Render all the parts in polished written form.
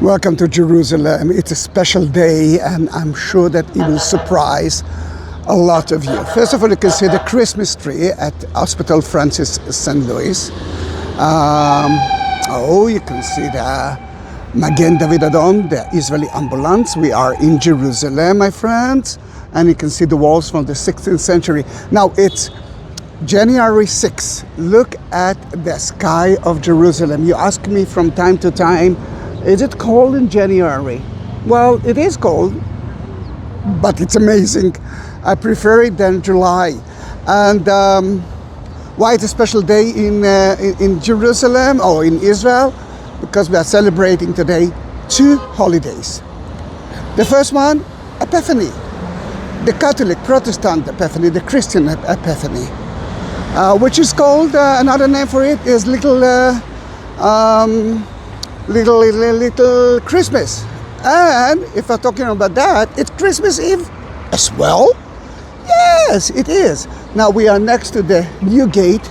Welcome to Jerusalem. It's a special day and I'm sure that it will surprise a lot of you. First of all, you can see the Christmas tree at Hospital Francis St. Louis. You can see the Magen David Adom, the Israeli ambulance. We are in Jerusalem, my friends. And you can see the walls from the 16th century. Now it's January 6th. Look at the sky of Jerusalem. You ask me from time to time, is it cold in January? Well, it is cold, but it's amazing. I prefer it than July. And why it's a special day in Jerusalem or in Israel? Because we are celebrating today two holidays. The first one, Epiphany. The Catholic Protestant Epiphany, the Christian Epiphany, which is called, another name for it is little Christmas. And if we're talking about that, it's Christmas Eve as well. Yes, it is. Now we are next to the new gate,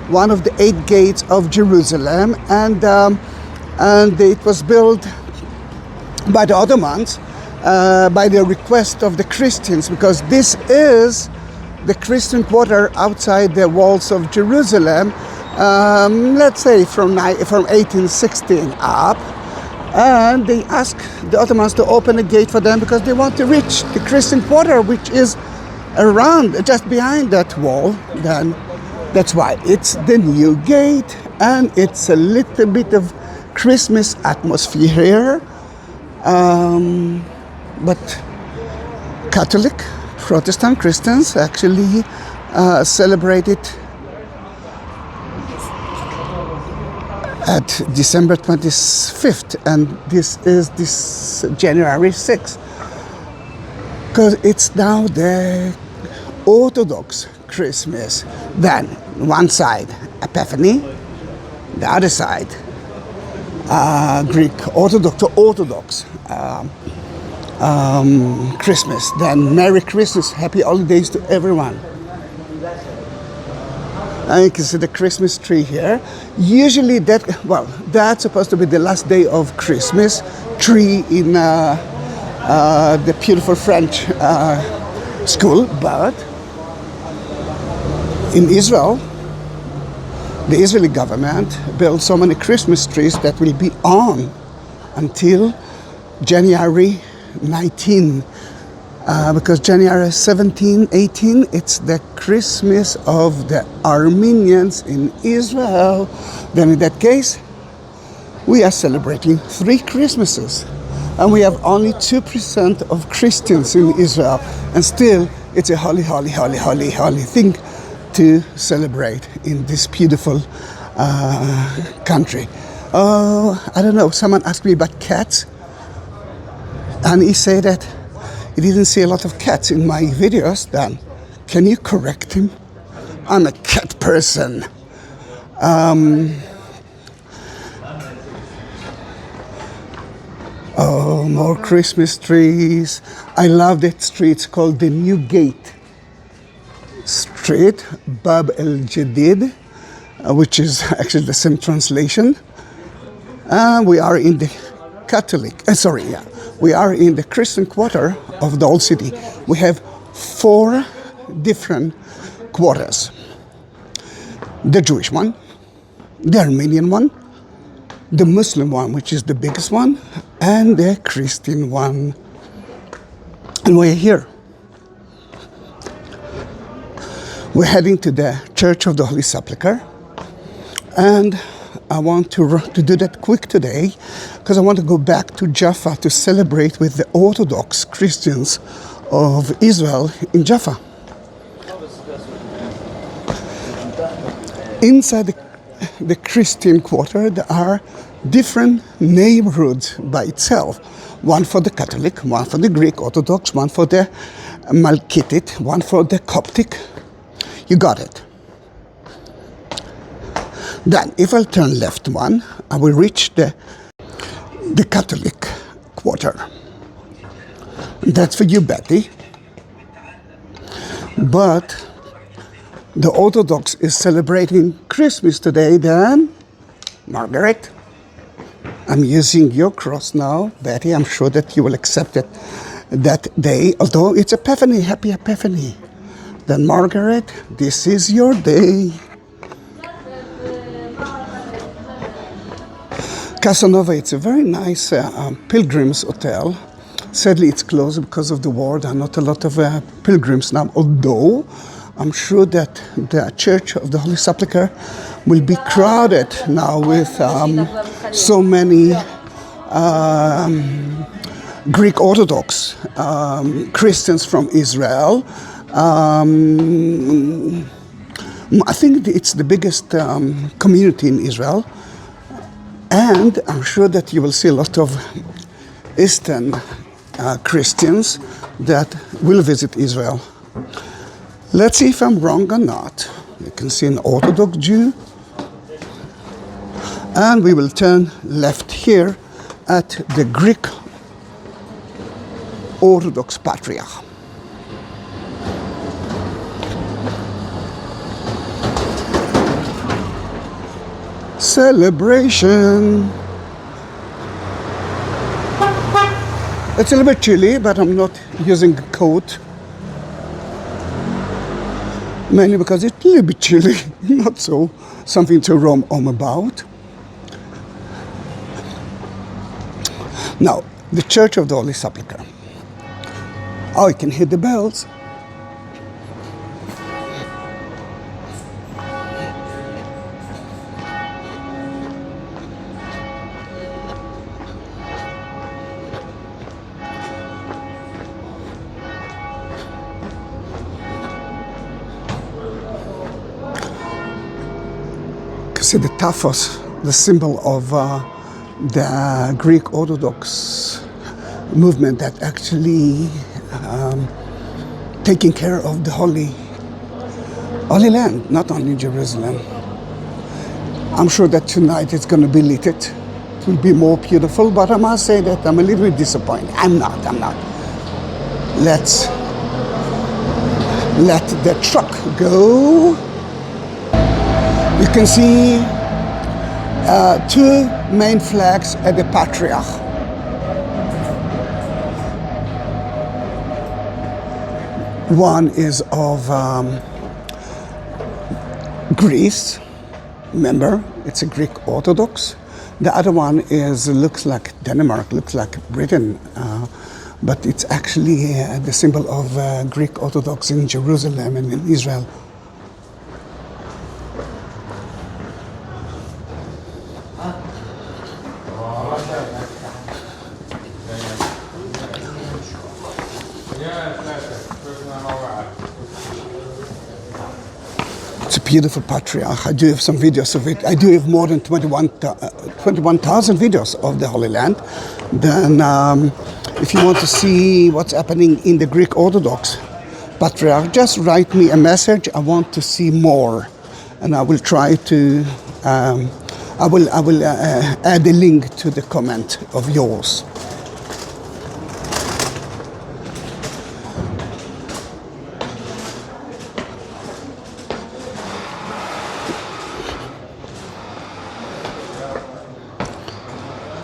one of the 8 gates of Jerusalem, and it was built by the Ottomans by the request of the Christians, because this is the Christian quarter outside the walls of Jerusalem. Let's say from 1816 up, and they asked the Ottomans to open a gate for them because they want to reach the Christian quarter, which is around just behind that wall. Then that's why it's the new gate, and it's a little bit of Christmas atmosphere here. But Catholic, Protestant Christians actually celebrate it at December 25th, and this is this January 6th, because it's now the Orthodox Christmas. Then one side Epiphany, the other side Greek Orthodox Christmas. Then Merry Christmas, Happy Holidays to everyone. And you can see the Christmas tree here. Usually that's supposed to be the last day of Christmas tree in the beautiful French school. But in Israel, the Israeli government built so many Christmas trees that will be on until January 19. Because January 17, 18, it's the Christmas of the Armenians in Israel. Then in that case, we are celebrating 3 Christmases. And we have only 2% of Christians in Israel. And still, it's a holy thing to celebrate in this beautiful country. Oh, I don't know, someone asked me about cats. And he said that he didn't see a lot of cats in my videos. Then can you correct him? I'm a cat person. More Christmas trees. I love that street. It's called the New Gate Street, Bab El Jadid, which is actually the same translation. We are in the we are in the Christian quarter of the old city. We have 4 different quarters. The Jewish one, the Armenian one, the Muslim one, which is the biggest one, and the Christian one. And we're here. We're heading to the Church of the Holy Sepulchre, and I want to do that quick today because I want to go back to Jaffa to celebrate with the Orthodox Christians of Israel in Jaffa. Inside the Christian quarter, there are different neighborhoods by itself. One for the Catholic, one for the Greek Orthodox, one for the Melkite, one for the Coptic. You got it. Then, if I turn left one, I will reach the Catholic quarter. That's for you, Betty. But the Orthodox is celebrating Christmas today, then, Margaret. I'm using your cross now, Betty. I'm sure that you will accept it that day, although it's Epiphany, happy Epiphany. Then Margaret, this is your day. Casanova, it's a very nice pilgrims hotel. Sadly, it's closed because of the war. There are not a lot of pilgrims now, although I'm sure that the Church of the Holy Sepulchre will be crowded now with so many Greek Orthodox Christians from Israel. I think it's the biggest community in Israel. And I'm sure that you will see a lot of Eastern Christians that will visit Israel. Let's see if I'm wrong or not. You can see an Orthodox Jew. And we will turn left here at the Greek Orthodox Patriarch. Celebration. It's a little bit chilly, but I'm not using a coat. Mainly because it's a little bit chilly, not so something to roam home about. Now, the Church of the Holy Sepulchre. Oh, you can hear the bells. See the taphos, the symbol of the Greek Orthodox movement that actually taking care of the Holy Land, not only Jerusalem. I'm sure that tonight it's going to be lit. It will be more beautiful, but I must say that I'm a little bit disappointed. I'm not. Let's let the truck go. You can see two main flags at the Patriarch. One is of Greece, remember, it's a Greek Orthodox. The other one looks like Denmark, looks like Britain, but it's actually the symbol of Greek Orthodox in Jerusalem and in Israel. It's a beautiful patriarch. I do have some videos of it. I do have more than 21,000 videos of the Holy Land. Then if you want to see what's happening in the Greek Orthodox Patriarch, just write me a message. I want to see more. And I will try to, I will add a link to the comment of yours.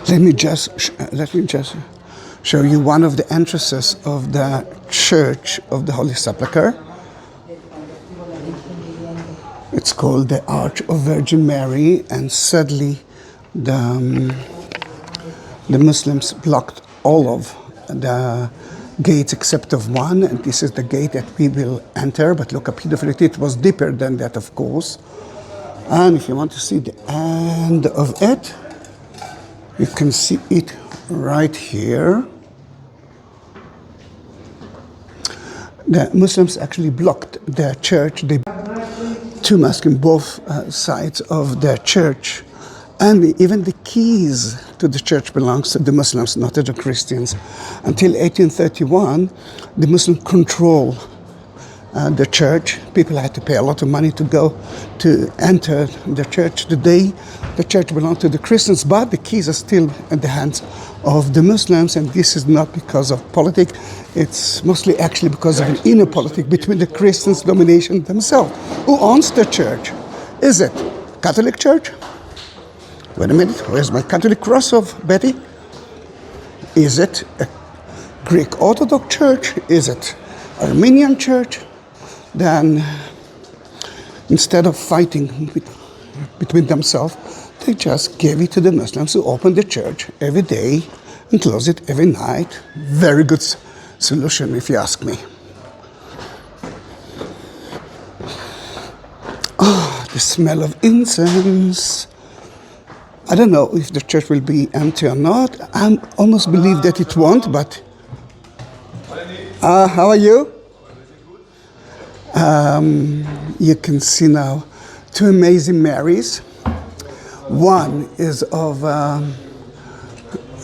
Let me just show you one of the entrances of the Church of the Holy Sepulchre. It's called the Arch of Virgin Mary, and sadly the Muslims blocked all of the gates except of one, and this is the gate that we will enter. But look how beautiful it was deeper than that, of course. And if you want to see the end of it, you can see it right here. The Muslims actually blocked the church. They two mosques on both sides of the church, and even the keys to the church belongs to the Muslims, not to the Christians. Until 1831, the Muslim control the church. People had to pay a lot of money to go to enter the church. Today, the church belongs to the Christians, but the keys are still in the hands of the Muslims, and this is not because of politics. It's mostly actually because of an inner politic between the Christians' domination themselves. Who owns the church? Is it Catholic Church? Wait a minute, where's my Catholic cross of Betty? Is it a Greek Orthodox church? Is it Armenian church? Then instead of fighting between themselves, they just gave it to the Muslims who opened the church every day and close it every night. Very good solution, if you ask me. Oh, the smell of incense. I don't know if the church will be empty or not. I almost believe that it won't, but... how are you? You can see now two amazing Marys. One is of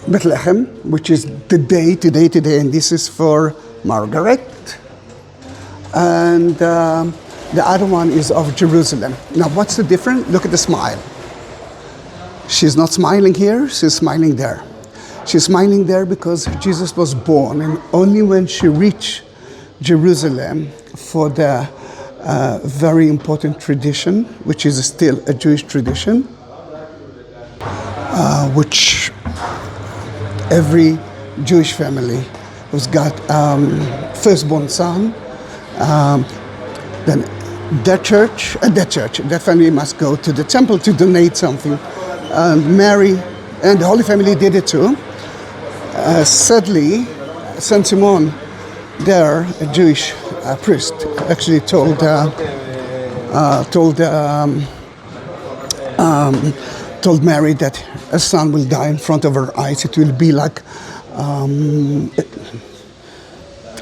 Bethlehem, which is today, and this is for Margaret. And the other one is of Jerusalem. Now, what's the difference? Look at the smile. She's not smiling here, she's smiling there. She's smiling there because Jesus was born, and only when she reached Jerusalem for the very important tradition, which is still a Jewish tradition, which every Jewish family who's got firstborn son, then that family must go to the temple to donate something. And Mary and the Holy Family did it too. Sadly, Saint Simon, there, a Jewish priest, actually told Mary that a son will die in front of her eyes. It will be like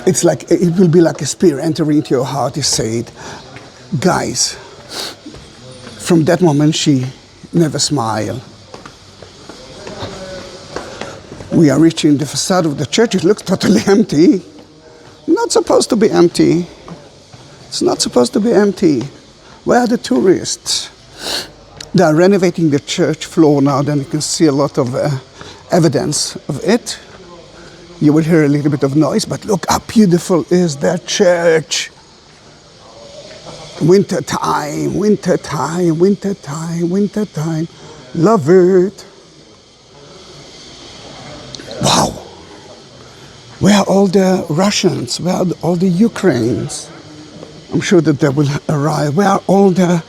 it will be like a spear entering into your heart. He said, guys, from that moment she never smiled. We are reaching the facade of the church. It looks totally empty. Not supposed to be empty. It's not supposed to be empty. Where are the tourists? They are renovating the church floor now. Then you can see a lot of evidence of it. You will hear a little bit of noise, but look how beautiful is that church. Winter time, winter time, winter time, winter time. Love it. Wow. Where are all the Russians? Where are all the Ukrainians? I'm sure that they will arrive. Where are all the...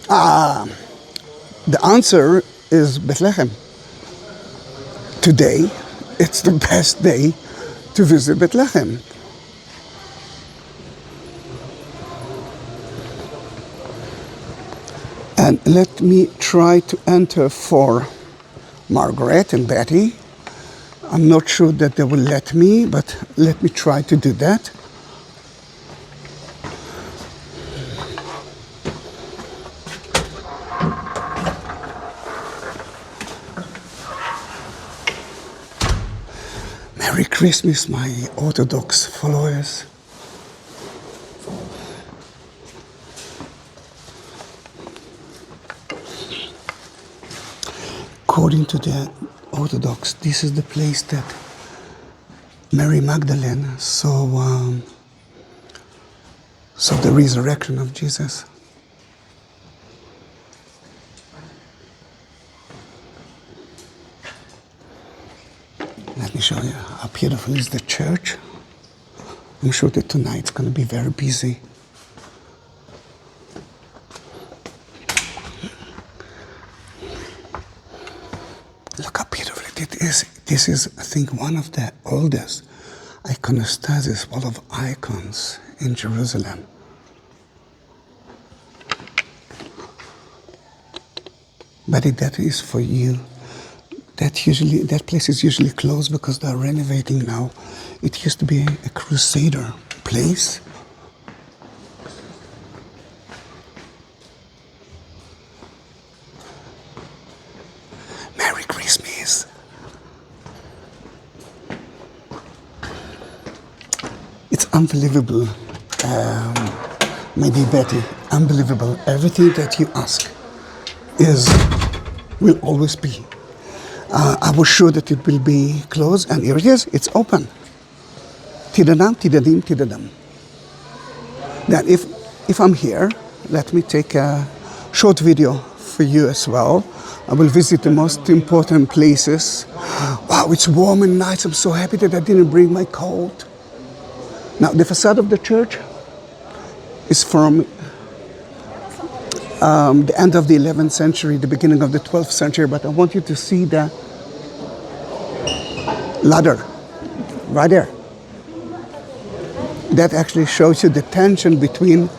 the answer is Bethlehem. Today, it's the best day to visit Bethlehem. And let me try to enter for Margaret and Betty. I'm not sure that they will let me, but let me try to do that. Merry Christmas, my Orthodox followers. According to the Orthodox, this is the place that Mary Magdalene saw the resurrection of Jesus. Let me show you how beautiful is the church. I'm sure that tonight it's going to be very busy. Look how beautiful it is. This is, I think, one of the oldest iconostasis, wall of icons in Jerusalem. But that is for you. That place is usually closed because they're renovating now. It used to be a crusader place. Merry Christmas. It's unbelievable, my dear Betty, unbelievable. Everything that you ask will always be. I was sure that it will be closed, and here it is, it's open. Tidadam, tidadim, tidadam. Then if I'm here, let me take a short video for you as well. I will visit the most important places. Wow, it's warm and nice. I'm so happy that I didn't bring my coat. Now, the facade of the church is from the end of the 11th century, the beginning of the 12th century, but I want you to see the ladder right there. That actually shows you the tension between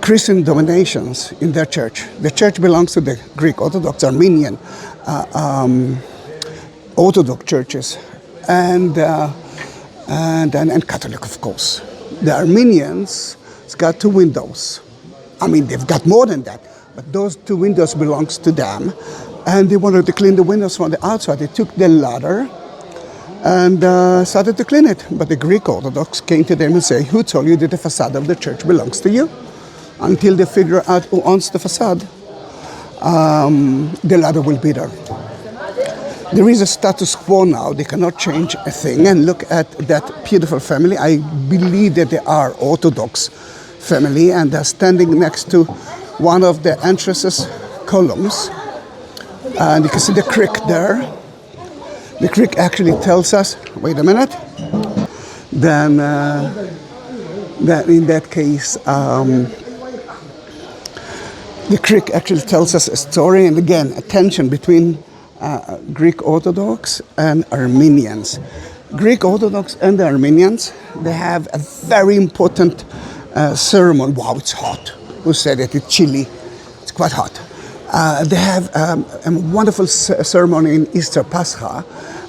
Christian dominations in their church. The church belongs to the Greek Orthodox, Armenian, Orthodox churches, and Catholic, of course. The Armenians got 2 windows. I mean, they've got more than that, but those 2 windows belongs to them, and they wanted to clean the windows from the outside. They took the ladder and started to clean it. But the Greek Orthodox came to them and said, "Who told you that the facade of the church belongs to you?" Until they figure out who owns the facade, the ladder will be there. There is a status quo now. They cannot change a thing. And look at that beautiful family. I believe that they are Orthodox family, and they're standing next to one of the entrances columns. And you can see the creek there. The creek actually tells us, wait a minute, then in that case, the creek actually tells us a story, and again, a tension between Greek Orthodox and Armenians. Greek Orthodox and the Armenians, they have a very important ceremony. Wow, it's hot. Who said it? It's chilly. It's quite hot. They have a wonderful ceremony in Easter Pascha.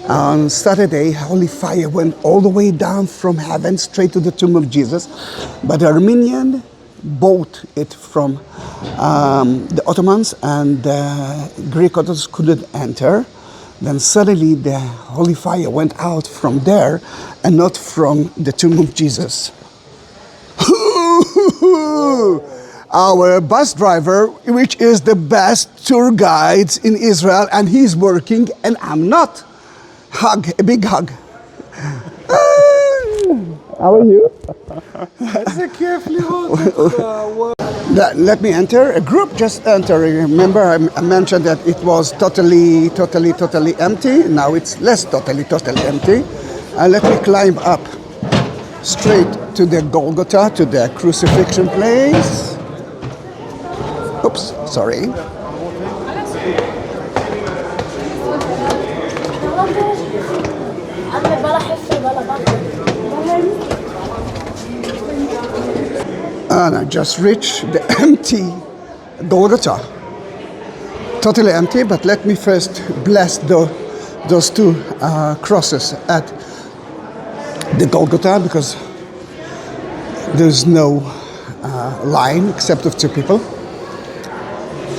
On Saturday, holy fire went all the way down from heaven straight to the tomb of Jesus. But the Armenian bought it from the Ottomans, and the Greek Orthodox couldn't enter. Then suddenly the holy fire went out from there and not from the tomb of Jesus. Our bus driver, which is the best tour guide in Israel, and he's working and I'm not. Hug, a big hug. How are you? Let me enter. A group just entered. Remember, I mentioned that it was totally empty. Now it's less totally empty. Let me climb up straight to the Golgotha, to the crucifixion place. Oops, sorry. And I just reached the empty Golgotha. Totally empty, but let me first bless those 2 crosses at the Golgotha, because there's no line except of 2 people.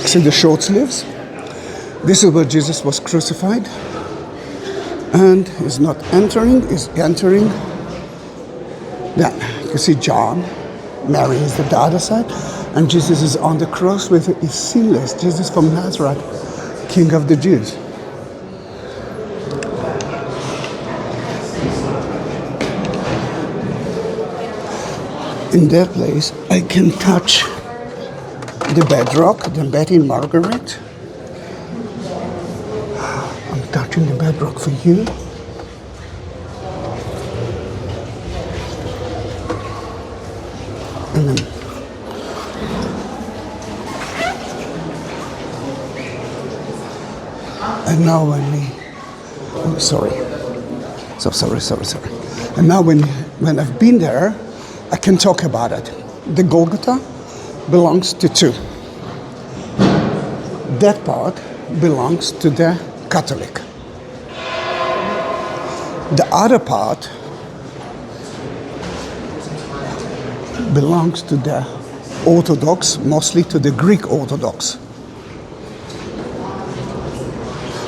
See the short sleeves. This is where Jesus was crucified, and is not entering, is entering. Then you can see John. Mary is the other side, and Jesus is on the cross with his sinless Jesus from Nazareth, King of the Jews. In that place, I can touch the bedrock, the bed in Margaret. I'm touching the bedrock for you. And now when sorry. And now when I've been there, I can talk about it. The Golgotha belongs to 2. That part belongs to the Catholic. The other part belongs to the Orthodox, mostly to the Greek Orthodox.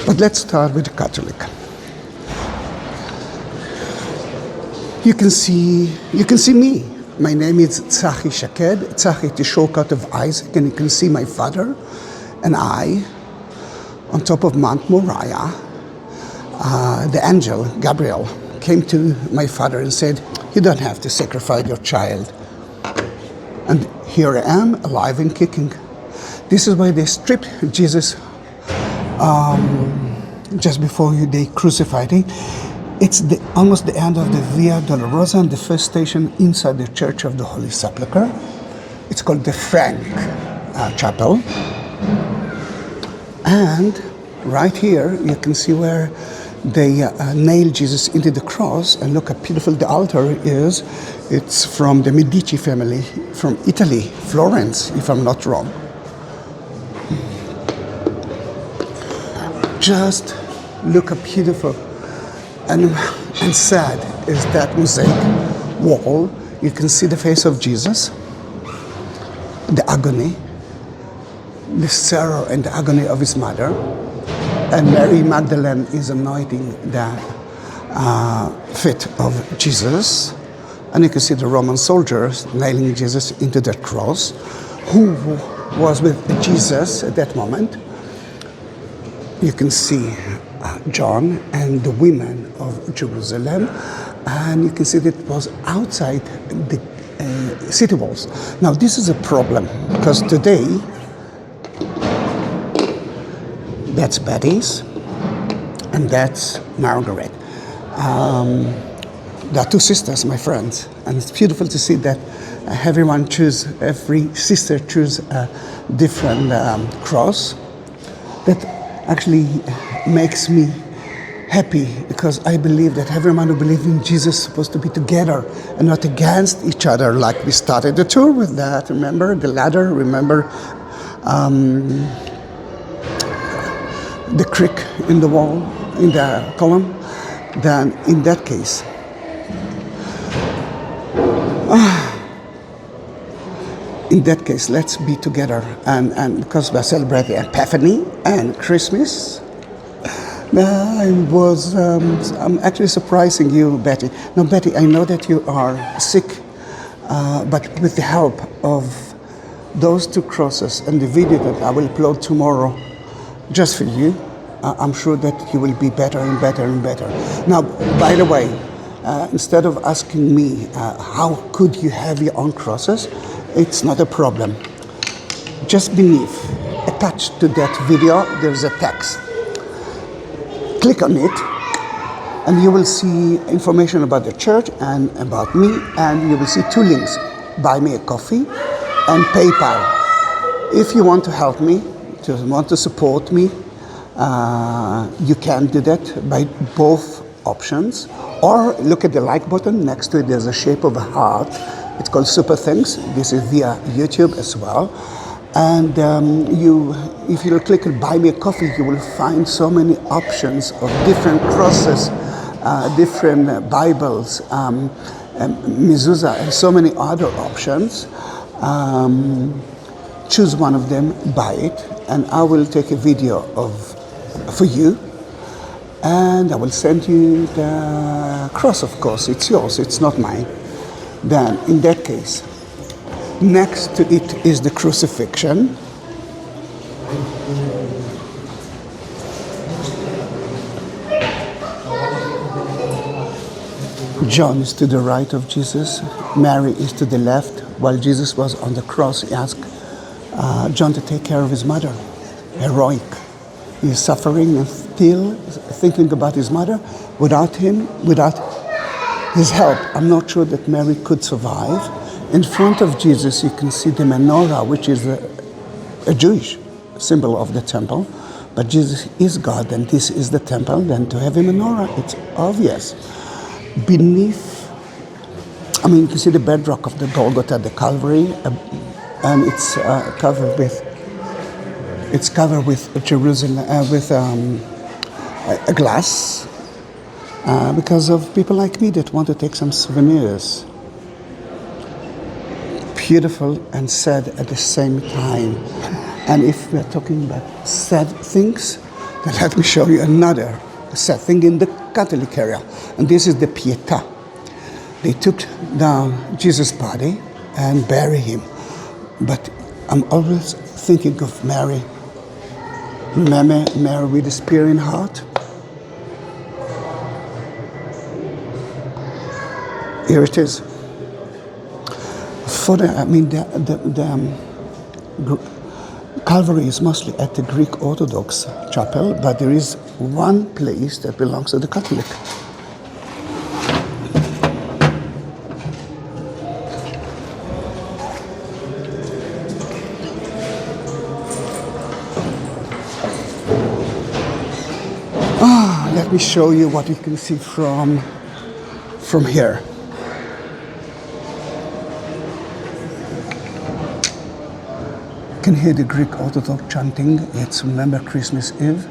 But let's start with the Catholic. You can see me. My name is Zahi Shaked. Zahi is shortcut of Isaac, and you can see my father and I on top of Mount Moriah. The angel Gabriel came to my father and said, "You don't have to sacrifice your child." And here I am, alive and kicking. This is why they stripped Jesus just before they crucified him. It's almost the end of the Via Dolorosa and the first station inside the Church of the Holy Sepulchre. It's called the Frank Chapel. And right here you can see where they nailed Jesus into the cross, and look how beautiful the altar is. It's from the Medici family from Italy, Florence, if I'm not wrong. Just look how beautiful and sad is that mosaic wall. You can see the face of Jesus, the agony, the sorrow and the agony of his mother, and Mary Magdalene is anointing the feet of Jesus, and you can see the Roman soldiers nailing Jesus into that cross. Who was with Jesus at that moment? You can see John and the women of Jerusalem, and you can see that it was outside the city walls. Now this is a problem, because today that's Betty's and that's Margaret. There are two sisters, my friends, and it's beautiful to see that every sister choose a different cross. That actually makes me happy, because I believe that everyone who believes in Jesus is supposed to be together and not against each other, like we started the tour with that. Remember the ladder? Remember the crick in the wall, in the column? Then in that case, let's be together, and because we're celebrating Epiphany and Christmas. I'm actually surprising you, Betty. Now, Betty, I know that you are sick, but with the help of those two crosses and the video that I will upload tomorrow, just for you, I'm sure that you will be better and better and better. Now, by the way, instead of asking me how could you have your own crosses, it's not a problem. Just beneath, attached to that video, there's a text. Click on it, and you will see information about the church and about me, and you will see two links: buy me a coffee and PayPal. If you want to help me, want to support me, you can do that by both options, or look at the like button. Next to it there's a shape of a heart. It's called Super Thanks. This is via YouTube as well. And if you click on Buy Me a Coffee, you will find so many options of different crosses, different Bibles, mezuzah, and so many other options. Choose one of them, buy it, and I will take a video for you, and I will send you the cross, of course. It's yours, it's not mine. Then, in that case, next to it is the crucifixion. John is to the right of Jesus. Mary is to the left. While Jesus was on the cross, he asked John to take care of his mother. Heroic. He is suffering and still thinking about his mother. Without him, without his help, I'm not sure that Mary could survive. In front of Jesus, you can see the menorah, which is a Jewish symbol of the temple. But Jesus is God, and this is the temple. Then to have a menorah, it's obvious. Beneath, you can see the bedrock of the Golgotha, the Calvary, and it's covered with Jerusalem, with a glass, because of people like me that want to take some souvenirs. Beautiful and sad at the same time. And if we're talking about sad things, then let me show you another sad thing in the Catholic area. And this is the Pietà. They took down Jesus' body and buried him. But I'm always thinking of Mary. Remember Mary with the spear in heart? Here it is. Calvary is mostly at the Greek Orthodox chapel, but there is one place that belongs to the Catholic. Let me show you what you can see from here. You can hear the Greek Orthodox chanting. It's remember Christmas Eve.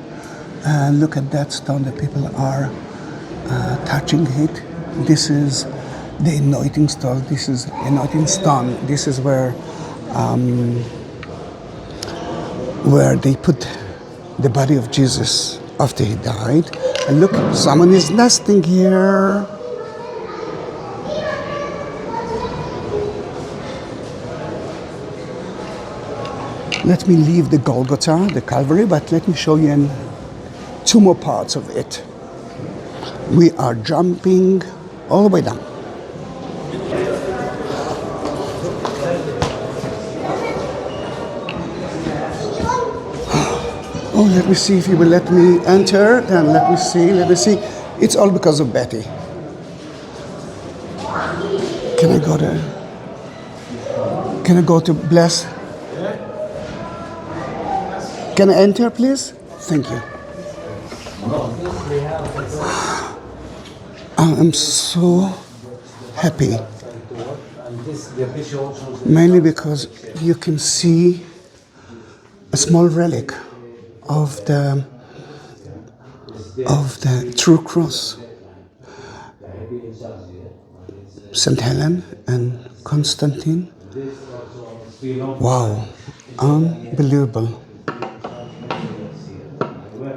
And look at that stone. The people are touching it. This is the anointing stone. This is anointing stone. This is where they put the body of Jesus after he died. And look, someone is nesting here. Let me leave the Golgotha, the Calvary, but let me show you two more parts of it. We are jumping all the way down. Oh, let me see if he will let me enter. And let me see. It's all because of Betty. Can I go to bless? Can I enter, please? Thank you. I am so happy. Mainly because you can see a small relic of the true cross. St. Helen and Constantine. Wow, unbelievable.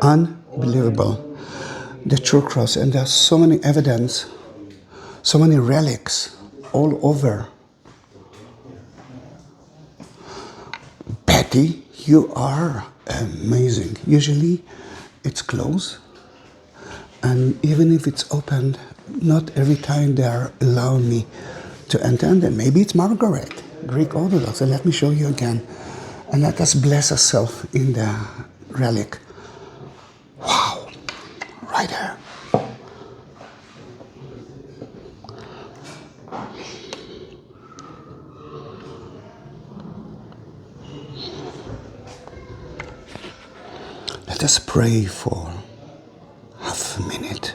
Unbelievable. The true cross, and there's so many evidence, so many relics all over. Betty, you are amazing. Usually it's closed, and even if it's opened, not every time they are allowing me to enter. And then maybe it's Margaret, Greek Orthodox. And let me show you again. And let us bless ourselves in the relic. Wow, right there. Let us pray for half a minute.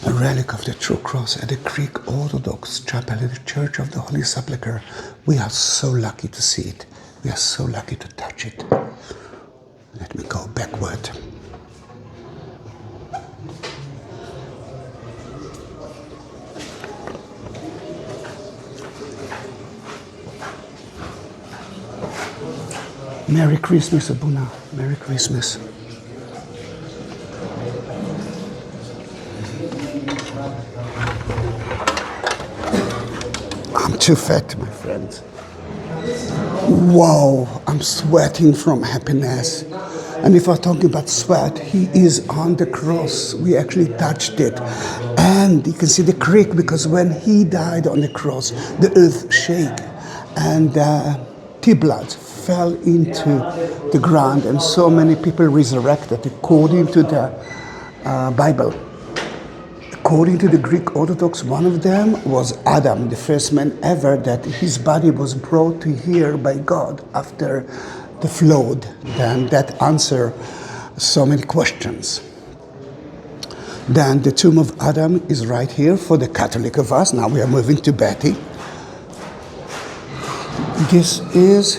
A relic of the true cross at the Greek Orthodox chapel in the Church of the Holy Sepulchre. We are so lucky to see it. We are so lucky to touch it. Let me go backward. Merry Christmas, Abuna. Merry Christmas. I'm too fat, my friends. Wow, I'm sweating from happiness. And if we're talking about sweat, he is on the cross. We actually touched it. And you can see the creek, because when he died on the cross, the earth shook. And blood fell into the ground, and so many people resurrected according to the Bible. According to the Greek Orthodox, one of them was Adam, the first man ever that his body was brought to here by God after the flood. Then that answer so many questions. Then the tomb of Adam is right here for the Catholic of us. Now we are moving to Betty. This is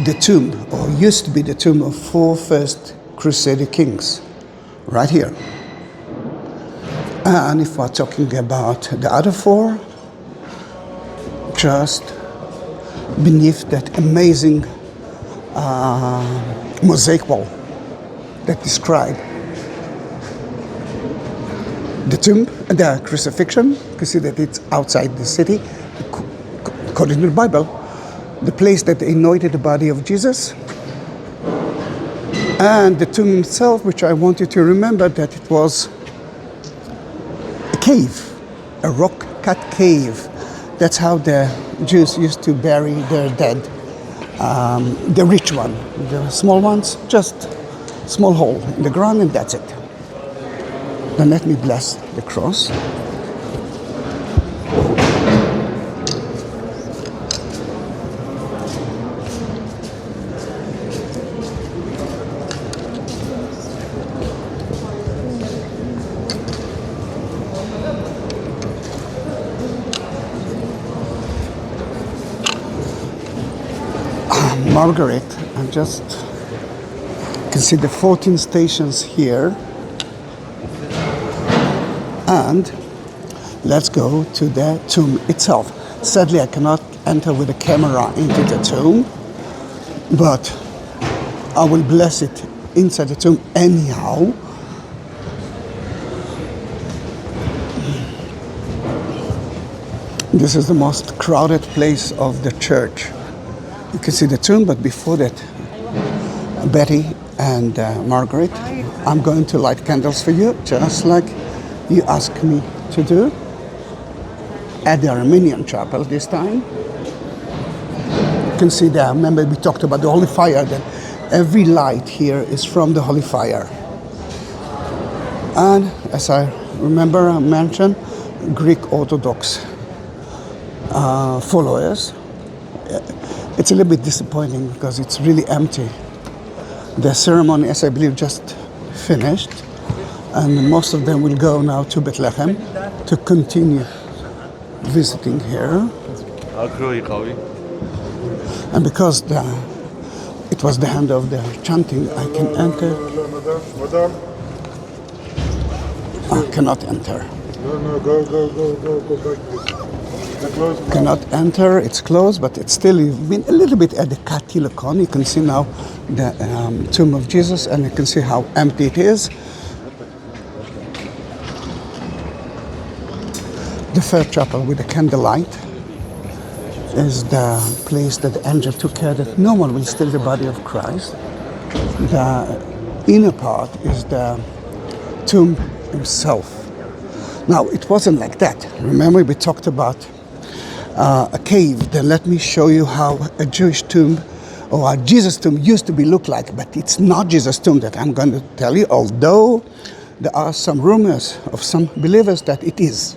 the tomb, or used to be the tomb of 4 first Crusade kings, right here. And if we're talking about the other 4, just beneath that amazing mosaic wall that describe the tomb, the crucifixion. You can see that it's outside the city, according to the Bible. The place that they anointed the body of Jesus, and the tomb itself, which I want you to remember that it was a cave, a rock-cut cave. That's how the Jews used to bury their dead. The rich one, the small ones, just small hole in the ground and that's it. Then let me bless the cross. Margaret, I just can see the 14 stations here. And let's go to the tomb itself. Sadly, I cannot enter with a camera into the tomb, but I will bless it inside the tomb anyhow. This is the most crowded place of the church. You can see the tomb, but before that, Betty and Margaret, I'm going to light candles for you, just like you asked me to do at the Armenian chapel this time. You can see there, remember we talked about the Holy Fire, that every light here is from the Holy Fire. And as I remember, I mentioned Greek Orthodox followers. It's a little bit disappointing because it's really empty. The ceremony, as I believe, just finished, and most of them will go now to Bethlehem to continue visiting here. And because it was the hand of the chanting, I can enter. I cannot enter. No, go back. Cannot enter, it's closed, but it's still, you've been a little bit at the Katilokon. You can see now the tomb of Jesus, and you can see how empty it is. The third chapel with the candlelight is the place that the angel took care that no one will steal the body of Christ. The inner part is the tomb himself. Now, it wasn't like that. Remember, we talked about a cave. Then let me show you how a Jewish tomb or a Jesus tomb used to be look like, but it's not Jesus tomb that I'm going to tell you, although there are some rumors of some believers that it is.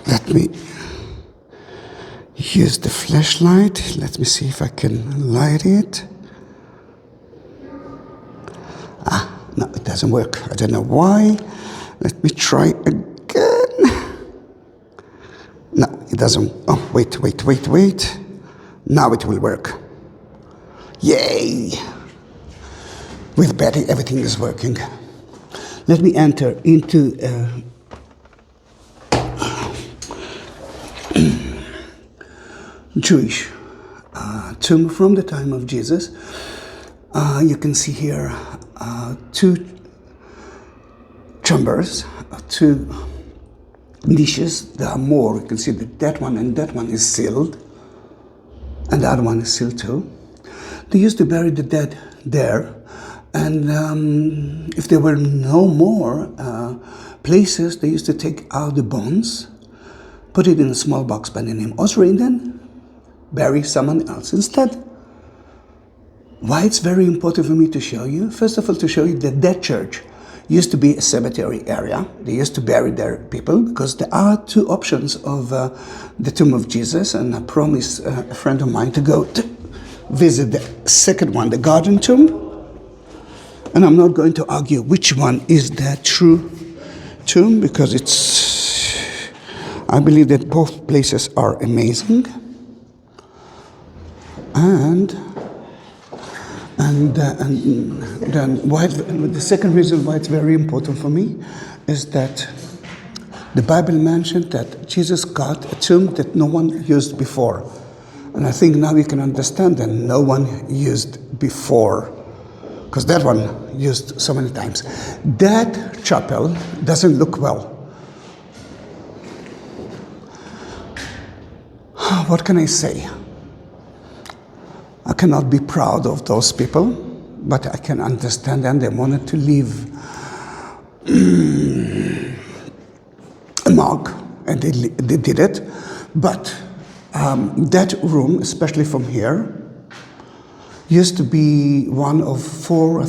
Let me use the flashlight. Let me see if I can light it. No, it doesn't work. I don't know why. Let me try again. No, it doesn't. Oh, wait. Now it will work. Yay! With Betty, everything is working. Let me enter into Jewish tomb from the time of Jesus. You can see here two chambers, two niches. There are more. You can see that that one and that one is sealed, and the other one is sealed too. They used to bury the dead there, and if there were no more places, they used to take out the bones, put it in a small box by the name Osri, and then bury someone else instead. Why it's very important for me to show you? First of all, to show you that that church used to be a cemetery area. They used to bury their people because there are two options of the tomb of Jesus, and I promised a friend of mine to go to visit the second one, the garden tomb. And I'm not going to argue which one is the true tomb because I believe that both places are amazing. And then the second reason why it's very important for me is that the Bible mentioned that Jesus got a tomb that no one used before. And I think now you can understand that no one used before, because that one used so many times. That chapel doesn't look well. what can I say? I cannot be proud of those people, but I can understand them. They wanted to leave a mark, and they did it. But that room, especially from here, used to be one of four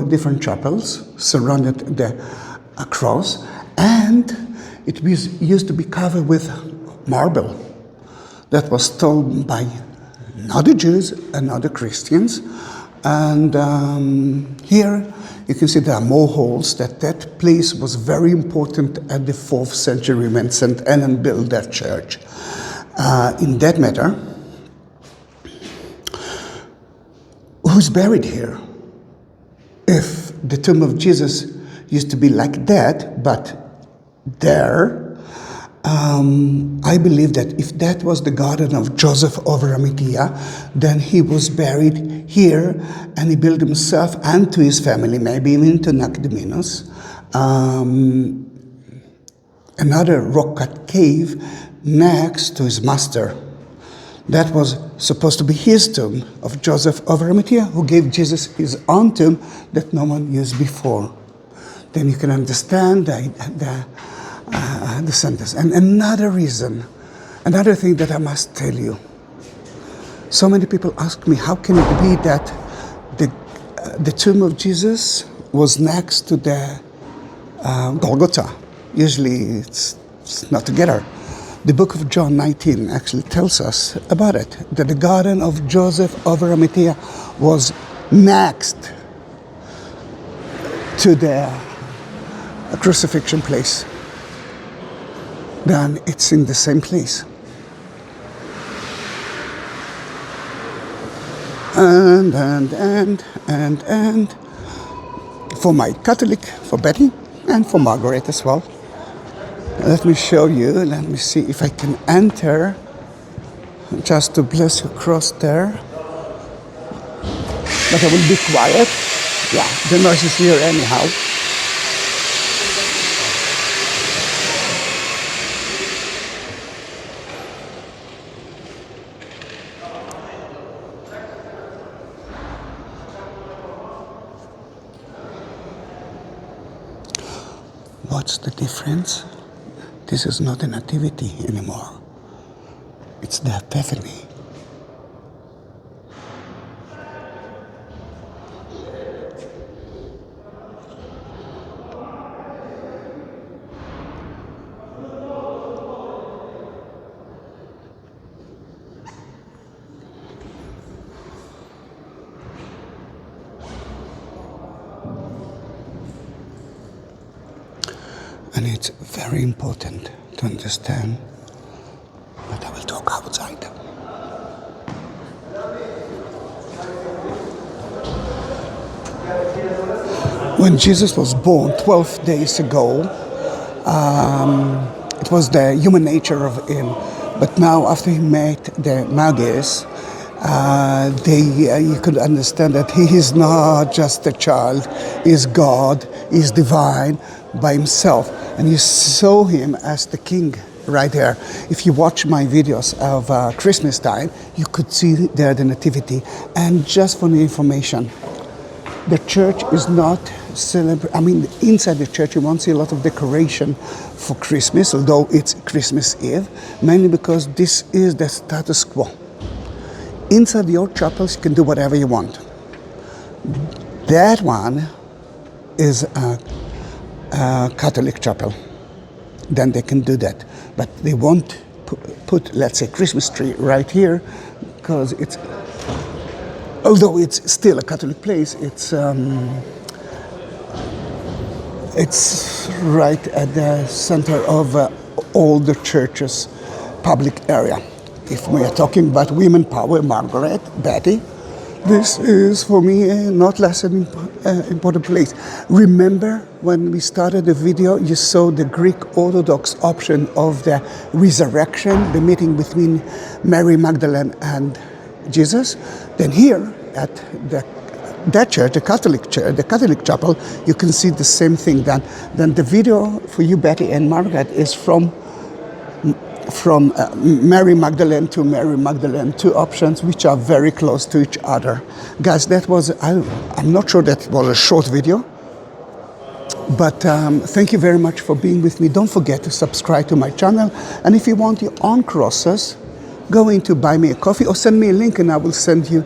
different chapels surrounded the cross, and it used to be covered with marble that was stolen by not the Jews and not the Christians. And here you can see there are more holes. That place was very important at the 4th century when St. Anne built that church. In that matter, who's buried here? If the tomb of Jesus used to be like that, but there, I believe that if that was the garden of Joseph of Arimathea, then he was buried here, and he built himself and to his family, maybe even to Nicodemus, another rock-cut cave next to his master. That was supposed to be his tomb of Joseph of Arimathea, who gave Jesus his own tomb that no one used before. Then you can understand the sentence. And another thing that I must tell you. So many people ask me, how can it be that the tomb of Jesus was next to the Golgotha? Usually it's not together. The book of John 19 actually tells us about it, that the garden of Joseph of Arimathea was next to the crucifixion place. Then it's in the same place. And for my Catholic, for Betty, and for Margaret as well. Let me show you, let me see if I can enter, just to bless your cross there. But I will be quiet. Yeah, the noise is here anyhow. What's the difference? This is not a nativity anymore. It's the Epiphany. And it's very important to understand, but I will talk outside. When Jesus was born 12 days ago, it was the human nature of him. But now, after he met the Magi, you could understand that he is not just a child, he is God, he is divine by himself. And you saw him as the king right there. If you watch my videos of Christmas time, you could see there the nativity. And just for the information, the church is not inside the church you won't see a lot of decoration for Christmas, although it's Christmas Eve, mainly because this is the status quo. Inside your chapels, you can do whatever you want. That one is a Catholic chapel. Then they can do that. But they won't put, let's say, Christmas tree right here, because although it's still a Catholic place, it's right at the center of all the church's public area. If we are talking about women power, Margaret, Betty, this is for me not less an important place. Remember when we started the video, you saw the Greek Orthodox option of the resurrection, the meeting between Mary Magdalene and Jesus? Then here at that church, the Catholic church, the Catholic chapel, you can see the same thing. Then the video for you, Betty and Margaret, is from Mary Magdalene to Mary Magdalene, two options which are very close to each other. Guys, that was, I'm not sure that was a short video, but thank you very much for being with me. Don't forget to subscribe to my channel, and if you want your own crosses, go into buy me a coffee or send me a link and I will send you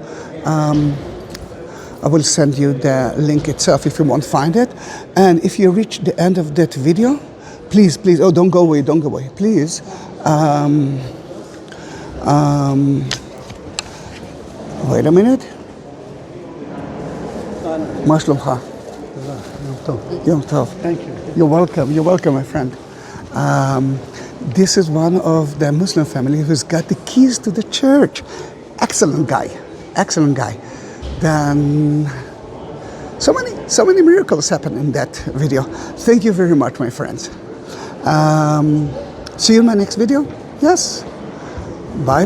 the link itself if you want to find it. And if you reach the end of that video, please, oh, don't go away, please. Wait a minute. מה שלומך? יום טוב. Thank you. You're welcome, my friend. This is one of the Muslim family who's got the keys to the church. Excellent guy. Then so many miracles happen in that video. Thank you very much, my friends. See you in my next video. Yes. Bye.